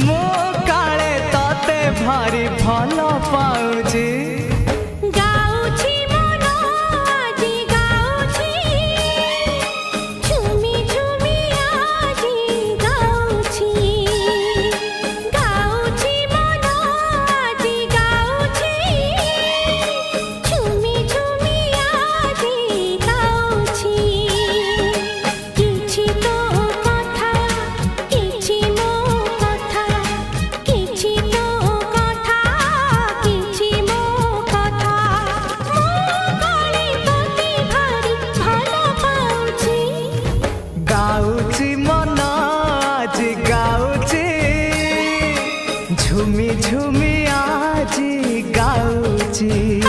मो काले तते भारी भल पाउची मन आज गाउची झुमी झुमी आज गाउची।